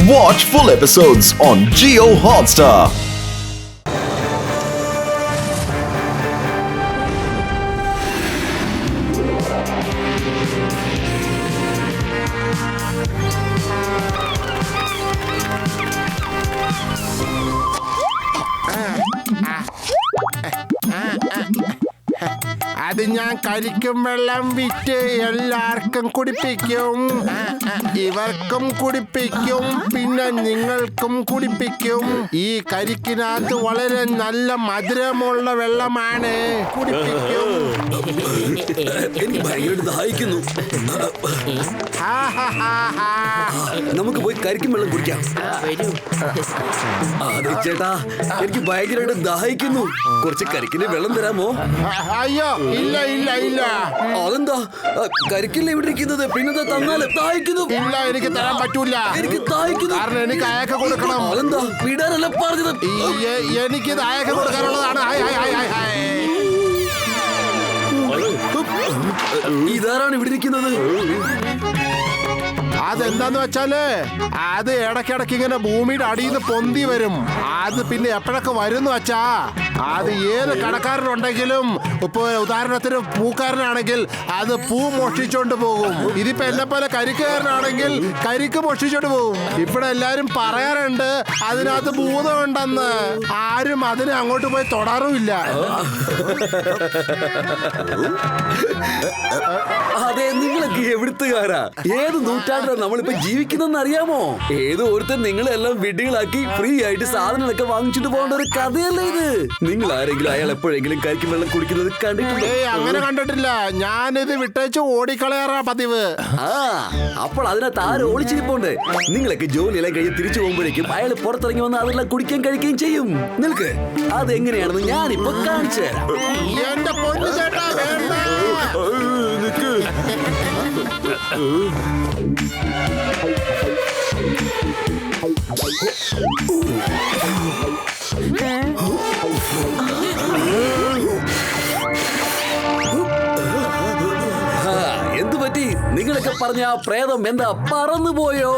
Watch full episodes on Jio Hotstar. അത് ഞാൻ കരിക്കും വെള്ളം വിറ്റ് എല്ലാവർക്കും കുടിപ്പിക്കും, ഇവർക്കും കുടിപ്പിക്കും, പിന്നെ നിങ്ങൾക്കും കുടിപ്പിക്കും. ഈ കരിക്കിനകത്ത് വളരെ നല്ല മധുരമുള്ള വെള്ളമാണ്. കുടിപ്പിക്കും. എനിക്ക് ഭയങ്കര ദാഹിക്കുന്നു. നമുക്ക് പോയി കരിക്കും വെള്ളം കുടിക്കാം. അതെ ചേട്ടാ, എനിക്ക് ഭയങ്കരമായിട്ട് ദാഹിക്കുന്നു. കുറച്ച് കരിക്കിന് വെള്ളം തരാമോ? അയ്യോ, ഇല്ല ഇല്ല ഇല്ല. അതെന്താ കരിക്കില്ല ഇവിടെ ഇരിക്കുന്നത്? പിന്നെ തന്നാല് ദാഹിക്കുന്നു. ഇല്ല, എനിക്ക് തരാൻ പറ്റൂല. എനിക്ക് ദാഹിക്കുന്നു. കാരണം എനിക്ക് അയക്ക കൊടുക്കണം. അതെന്താ വിടാനല്ല പറഞ്ഞത്? എനിക്കിത് അയക്ക കൊടുക്കാനുള്ളതാണ്. ഇതാരാണ് ഇവിടെ ഇരിക്കുന്നത്? അതെന്താന്ന് വെച്ചാല് അത് ഇടയ്ക്കിടയ്ക്ക് ഇങ്ങനെ ഭൂമിയുടെ അടിയിൽ നിന്ന് പൊന്തി വരും. അത് പിന്നെ എപ്പോഴൊക്കെ വരും വെച്ചാ അത് ഏത് കടക്കാരനുണ്ടെങ്കിലും, ഇപ്പൊ ഉദാഹരണത്തിന് പൂക്കാരനാണെങ്കിൽ അത് പൂ മോഷ്ടിച്ചോണ്ട് പോകും. ഇതിപ്പോ എന്നെ പോലെ കരിക്കുകാരനാണെങ്കിൽ കരിക്ക് മോഷ്ടിച്ചോണ്ട് പോകും. ഇവിടെ എല്ലാരും പറയാറുണ്ട് അതിനകത്ത് ഭൂതമുണ്ടെന്ന്. ആരും അതിനെ അങ്ങോട്ട് പോയി തൊടാറുമില്ല. അതെ, നിങ്ങളൊക്കെ എവിടുത്തുകാരാ? ഏത് നൂറ്റാണ്ടാണ് നമ്മളിപ്പോ ജീവിക്കുന്നതെന്ന് അറിയാമോ? ഏതോ ഒരുത്തൻ നിങ്ങളെല്ലാം വിഡ്ഢികളാക്കി ഫ്രീ ആയിട്ട് സാധനങ്ങളൊക്കെ വാങ്ങിച്ചിട്ട് പോകേണ്ട ഒരു കഥയല്ലേ ഇത്? നിങ്ങൾ ആരെങ്കിലും അയാൾ എപ്പോഴെങ്കിലും കരിക്കും വെള്ളം കുടിക്കുന്നത് കണ്ടിട്ടുണ്ടോ? അങ്ങനെ കണ്ടിട്ടില്ല. ഞാനിത് വിട്ടേച്ച് ഓടിക്കളയാറാ പതിവ്. അപ്പോൾ അതിനകത്ത് ആരും ഓടിച്ചിരിപ്പുണ്ട്. നിങ്ങളൊക്കെ ജോലിയെല്ലാം കഴിഞ്ഞ് തിരിച്ചു പോകുമ്പോഴേക്കും അയാൾ പുറത്തിറങ്ങി വന്ന് അതെല്ലാം കുടിക്കാൻ കഴിക്കുകയും ചെയ്യും. നിൽക്ക്, അതെങ്ങനെയാണെന്ന് ഞാനിപ്പോ കാണിച്ചു തരാം. എന്റെ പൊന്നു ചേട്ടാ, വേണ്ട. എന്തു പറ്റി? നിങ്ങളൊക്കെ പറഞ്ഞ ആ പ്രേതം എന്താ പറന്നു പോയോ?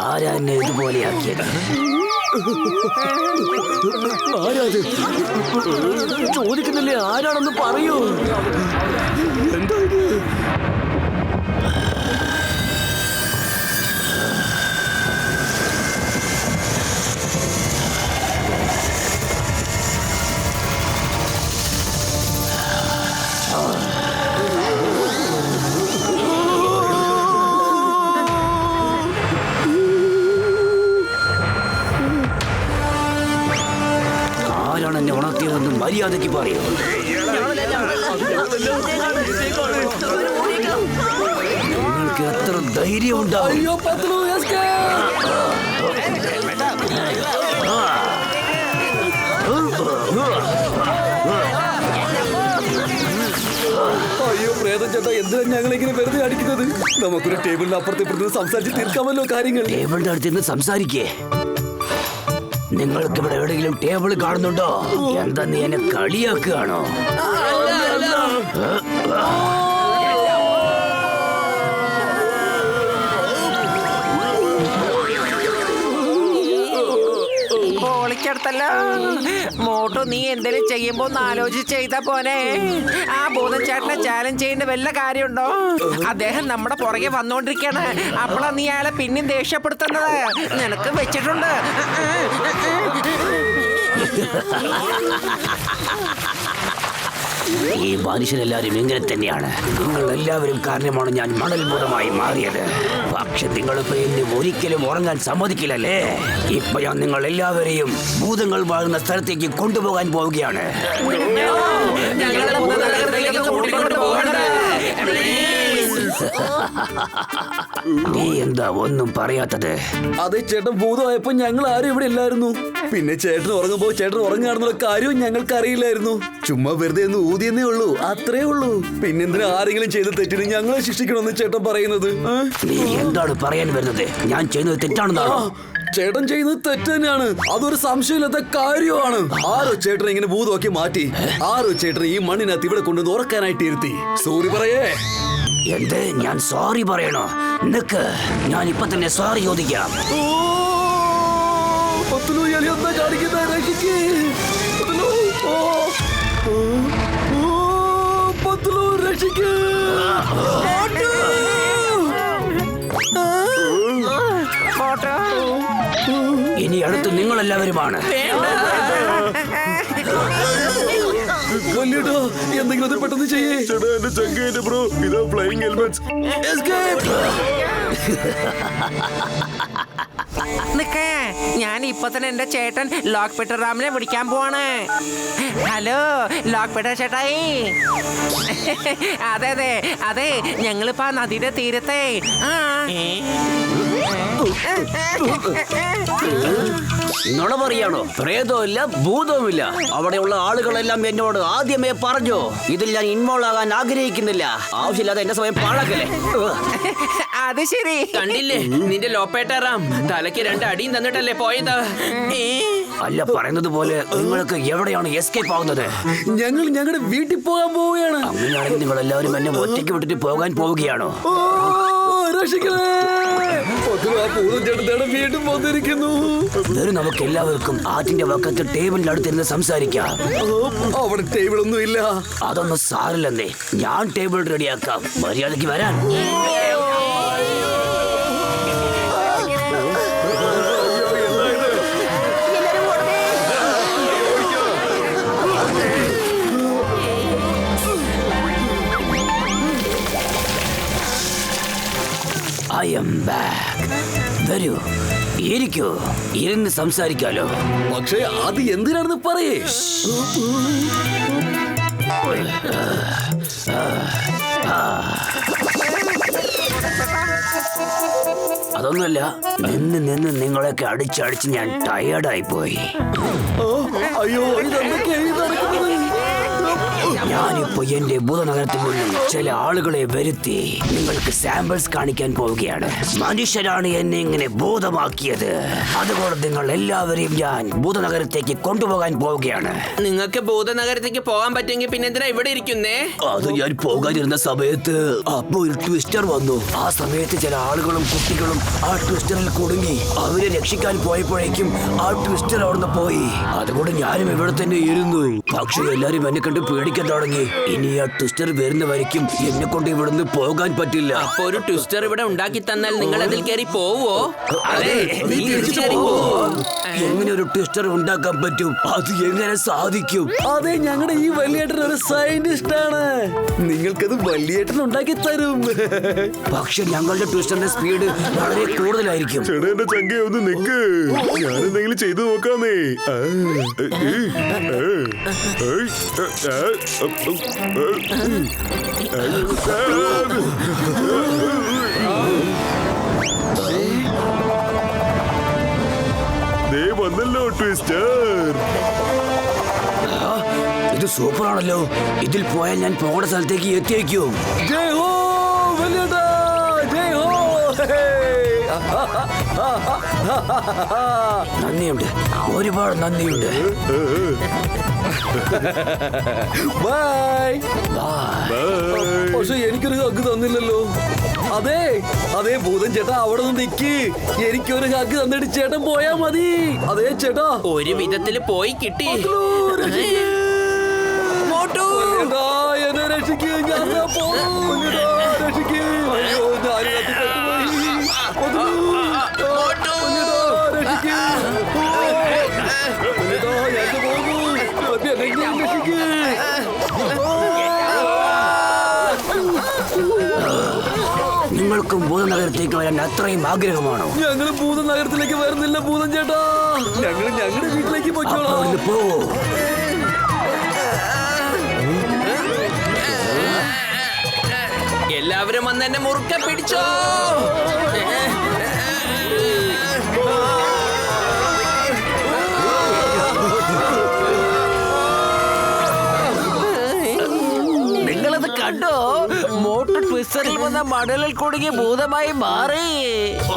ആരാ എന്നെ ഇതുപോലെയാക്കിയത്? ആരാത്? ചോദിക്കുന്നില്ലേ? ആരാണെന്ന് പറയൂ. എന്താ ഇത്? എന്നെ ഉണർത്തിയതെന്ന് മര്യാദയ്ക്ക് പറയൂ. നിങ്ങൾക്ക് എത്ര ധൈര്യം ഉണ്ടാവും? അയ്യോ, അയ്യോ പ്രേതം ചേട്ടാ, എന്തിനാ ഞങ്ങളിങ്ങനെ വെറുതെ അടിക്കുന്നത്? നമുക്കൊരു ടേബിളിന് അപ്പുറത്തെ സംസാരിച്ച് തീർക്കാമല്ലോ കാര്യങ്ങൾ. ടേബിളിന്റെ അടുത്ത് നിന്ന് സംസാരിക്കേ. നിങ്ങൾക്ക് ഇവിടെ എവിടെയെങ്കിലും ടേബിൾ കാണുന്നുണ്ടോ? എന്താ നീ എന്നെ കളിയാക്കുകയാണോ? പൊളിച്ചെടുത്തല്ലോ മോട്ടു. നീ എന്തെങ്കിലും ചെയ്യുമ്പോ ഒന്ന് ആലോചിച്ച് ചെയ്താ പോനെ. ആ ഭൂതൻ ചേട്ടനെ ചാലഞ്ച് ചെയ്യേണ്ട വല്ല കാര്യമുണ്ടോ? അദ്ദേഹം നമ്മുടെ പുറകെ വന്നോണ്ടിരിക്കാണ്. അപ്പോഴാ നീ അയാളെ പിന്നെയും ദേഷ്യപ്പെടുത്തുന്നത്. നിനക്ക് വെച്ചിട്ടുണ്ട്. ഈ മനുഷ്യരെല്ലാരും ഇങ്ങനെ തന്നെയാണ്. നിങ്ങൾ എല്ലാവരും കാരണമാണ് ഞാൻ മണൽ ഭൂതമായി മാറിയത്. പക്ഷെ നിങ്ങളിപ്പോ എന്നെ ഒരിക്കലും ഉറങ്ങാൻ സമ്മതിക്കില്ലല്ലേ? ഇപ്പൊ ഞാൻ നിങ്ങൾ എല്ലാവരെയും ഭൂതങ്ങൾ വാഴുന്ന സ്ഥലത്തേക്ക് കൊണ്ടുപോകാൻ പോവുകയാണ്. നീ എന്താ ഒന്നും പറയാത്തത്? അതെ ചേട്ടൻ ഭൂതമായപ്പോ ഞങ്ങൾ ആരും ഇവിടെ ഇല്ലായിരുന്നു. പിന്നെ ചേട്ടൻ ഉറങ്ങുമ്പോ ചേട്ടൻ ഉറങ്ങാണെന്നുള്ള കാര്യവും ഞങ്ങൾക്ക് അറിയില്ലായിരുന്നു. ചുമ്മാ വെറുതെ ഒന്ന് ഊതിയെന്നേ ഉള്ളൂ, അത്രേ ഉള്ളൂ. പിന്നെന്തിനാ ആരെങ്കിലും ചെയ്ത തെറ്റിന് ഞങ്ങളെ ശിക്ഷിക്കണമെന്ന് ചേട്ടൻ പറയുന്നത്? നീ എന്താണ് പറയാൻ വരുന്നത്? ഞാൻ ചെയ്യുന്നത് തെറ്റാണെന്നാണോ? ചേട്ടൻ ചെയ്യുന്നത് തെറ്റ് തന്നെയാണ്. അതൊരു സംശയമില്ലാത്ത കാര്യമാണ്. ആരോ ചേട്ടനെ ഇങ്ങനെ ഭൂതമാക്കി മാറ്റി. ആരോ ചേട്ടനെ ഈ മണ്ണിനകത്ത് ഇവിടെ കൊണ്ടുവന്ന് ഉറക്കാനായിട്ട് ഇരുത്തി. സോറി പറയേ. എന്ത്? ഞാൻ സോറി പറയണോ? നിക്ക്, ഞാൻ ഇപ്പൊ തന്നെ സോറി ചോദിക്കാം. പത്തുലു എലി എന്താ കാണിക്കുന്ന? രക്ഷിക്ക് പത്തുലു. പത്തുലു രക്ഷിക്ക്. മോട്ടോ ഇനി അടുത്ത് നിങ്ങളെല്ലാവരുമാണ്. വല്യേട്ടാ, എന്തെങ്കിലും അത് പെട്ടെന്ന് ചെയ്യേ. എന്റെ ചങ്കേന്റെ ബ്രോ, ഇതാ ഫ്ലൈയിങ് ഹെൽമെറ്റ്സ്. നിക്കേ, ഞാൻ ഇപ്പൊ തന്നെ എന്റെ ചേട്ടൻ ലോക്ക് പീറ്റർ റാമിനെ വിളിക്കാൻ പോവാണ്. ഹലോ ലോക്ക് പീറ്റർ ചേട്ടായി. അതെ അതെ അതെ, ഞങ്ങളിപ്പോ ആ നദിയുടെ തീരത്തെ. നുണ പറയാണോ? പ്രേതവുമില്ല, ഭൂതവുമില്ല. അവിടെയുള്ള ആളുകളെല്ലാം എന്നോട് ആദ്യമേ പറഞ്ഞു ഇതിൽ ഞാൻ ഇൻവോൾവ് ആകാൻ ആഗ്രഹിക്കുന്നില്ല. ആവശ്യമില്ലാതെ എന്റെ സമയം പാഴാക്കല്ലേ. അത് ശരി. കണ്ടില്ലേ നിന്റെ ലോപ്പേട്ടറാം തലയ്ക്ക് 2 അടിയും തന്നിട്ടല്ലേ പോയത്. അല്ല, പറയുന്നത് പോലെ നിങ്ങൾക്ക് എവിടെയാണ് എസ്കേപ്പ് ആവുന്നത്? ഞങ്ങൾ ഞങ്ങളുടെ വീട്ടിൽ പോകാൻ പോവുകയാണ്. അങ്ങനെയാണെങ്കിൽ നിങ്ങൾ എല്ലാവരും എന്നെ ഒറ്റയ്ക്ക് വിട്ടിട്ട് പോകാൻ പോവുകയാണോ? രക്ഷിക്കണേ. വീണ്ടും വന്നിരിക്കുന്നു. നമുക്ക് എല്ലാവർക്കും ആറ്റിന്റെ വക്കത്ത് ടേബിളിന്റെ അടുത്തിരുന്ന് സംസാരിക്കാം. അവിടെ ടേബിൾ ഒന്നും ഇല്ല. അതൊന്നും സാറില്ലെന്നേ, ഞാൻ ടേബിൾ റെഡിയാക്കാം. മര്യാദയ്ക്ക് വരാൻ. I am back. വരൂ, ഇരിക്കൂ, ഇരുന്ന് സംസാരിക്കാലോ. പക്ഷേ അത് എന്തിനാണെന്ന് പറയേ. അതൊന്നുമല്ല, നിന്ന് നിന്ന് നിങ്ങളെയൊക്കെ അടിച്ചടിച്ച് ഞാൻ ടയേർഡായി പോയി. അയ്യോ, ഇതെന്തൊക്കെയാ ഈ നടക്കുന്നത്? ഞാനിപ്പോ എന്റെ ഭൂതനഗരത്തിൽ നിന്നും ചില ആളുകളെ വരുത്തി നിങ്ങൾക്ക് സാമ്പിൾസ് കാണിക്കാൻ പോവുകയാണ്. മനുഷ്യരാണ് എന്നെ ഇങ്ങനെ ഭൂതമാക്കിയത്. അതുകൊണ്ട് നിങ്ങൾ എല്ലാവരെയും ഞാൻ ഭൂതനഗരത്തേക്ക് കൊണ്ടുപോകാൻ പോവുകയാണ്. നിങ്ങൾക്ക് ഭൂതനഗരത്തേക്ക് പോകാൻ പറ്റുമെങ്കിൽ പിന്നെ എന്തിനാ ഇവിടെ ഇരിക്കുന്നേ? അത് ഞാൻ പോകാനിരുന്ന സമയത്ത് അപ്പോ ഒരു ട്വിസ്റ്റർ വന്നു. ആ സമയത്ത് ചില ആളുകളും കുട്ടികളും ആ ട്വിസ്റ്ററിൽ കുടുങ്ങി. അവരെ രക്ഷിക്കാൻ പോയപ്പോഴേക്കും ആ ട്വിസ്റ്റർ അവിടുന്ന് പോയി. അതുകൊണ്ട് ഞാനും ഇവിടെ തന്നെ ഇരുന്നു. പക്ഷെ എല്ലാരും എന്നെ കണ്ട് പേടിക്കാൻ തുടങ്ങി. ഇനി ആ ട്വിസ്റ്റർ വരുന്ന വരയ്ക്കും എന്നെ കൊണ്ട് ഇവിടുന്ന് പോകാൻ പറ്റില്ല. അപ്പൊ ഒരു ട്വിസ്റ്റർ ഇവിടെ ഉണ്ടാക്കി തന്നാൽ നിങ്ങൾ അതിൽ കയറി പോവോ? അതെ, നീ തിരിച്ചു കയറി പോവോ? എങ്ങനെ ഒരു ട്വിസ്റ്റർ ഉണ്ടാക്കാൻ പറ്റും? അത് എങ്ങനെ സാധിക്കും? അതെ, ഞങ്ങളുടെ ഈ വലിയേട്ടൻ ഒരു സയന്റിസ്റ്റ് ആണ്. നിങ്ങൾക്കത് വലിയേട്ടൻ ഉണ്ടാക്കി തരും. പക്ഷെ ഞങ്ങളുടെ ട്വിസ്റ്ററിന്റെ സ്പീഡ് വളരെ കൂടുതലായിരിക്കും. ചേട്ടാ, എന്റെ ചങ്കേ ഒന്ന് നിക്ക്, ഞാൻ എന്തെങ്കിലും ചെയ്തു നോക്കാന്നേ. ദേ വന്നല്ലോ ട്വിസ്റ്റർ. ഇത് സൂപ്പറാണല്ലോ. ഇതിൽ പോയാൽ ഞാൻ പോകേണ്ട സ്ഥലത്തേക്ക് എത്തിയേക്കും. ജയ് ഹോ വലിയേട്ടാ, ജയ് ഹോ. നന്ദിയുണ്ട്, ഒരുപാട് നന്ദിയുണ്ട്. ബൈ. പക്ഷെ എനിക്കൊരു ഹഗ് തന്നില്ലല്ലോ. അതെ അതെ, ഭൂതൻ ചേട്ടാ അവിടെ നിന്ന് നിക്ക്. എനിക്കൊരു ഹഗ് തന്നിട്ട് ചേട്ടൻ പോയാ മതി. അതെ ചേട്ടാ, ഒരു വിധത്തില് പോയി കിട്ടി. എന്നെ രക്ഷിക്ക്, ഞാൻ രക്ഷിക്ക്. അയ്യോ, നിങ്ങൾക്കും ഭൂതനഗരത്തേക്ക് വരാൻ അത്രയും ആഗ്രഹമാണോ? ഞങ്ങൾ ഭൂതനഗരത്തിലേക്ക് വരുന്നില്ല ഭൂതൻ ചേട്ടാ. ഞങ്ങൾ ഞങ്ങളുടെ വീട്ടിലേക്ക് പോയിക്കോളാം. പോവോ? എല്ലാവരും വന്ന് എന്നെ മുറുക്കെ പിടിച്ചോ. നിങ്ങളത് കണ്ടോ? മോട്ടർ ട്വിസ്റ്ററിൽ വന്ന മടലിൽ കുടുങ്ങി ഭൂതമായി മാറി.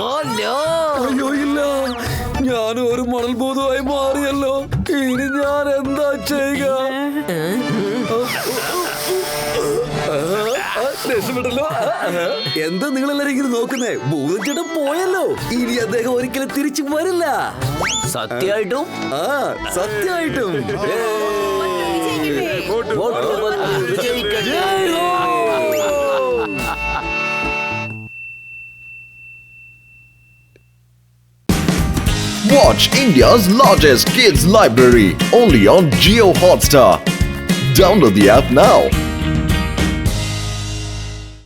Oh no. അയ്യോ ഇല്ല, ഞാൻ ഒരു മണൽ ഭൂതമായി മാറിയല്ലോ. ഇനി ഞാൻ എന്താ ചെയ്യുക? രക്ഷപ്പെട്ടല്ലോ. എന്താ നിങ്ങൾ എല്ലാരും ഇങ്ങനെ നോക്കുന്നേ? ഭൂതച്ചേട്ടൻ പോയല്ലോ. ഇനി അദ്ദേഹം ഒരിക്കലും തിരിച്ചു വരില്ല. സത്യമായിട്ടും ആ സത്യമായിട്ടും. Watch India's largest kids library only on Jio Hotstar. Download the app now.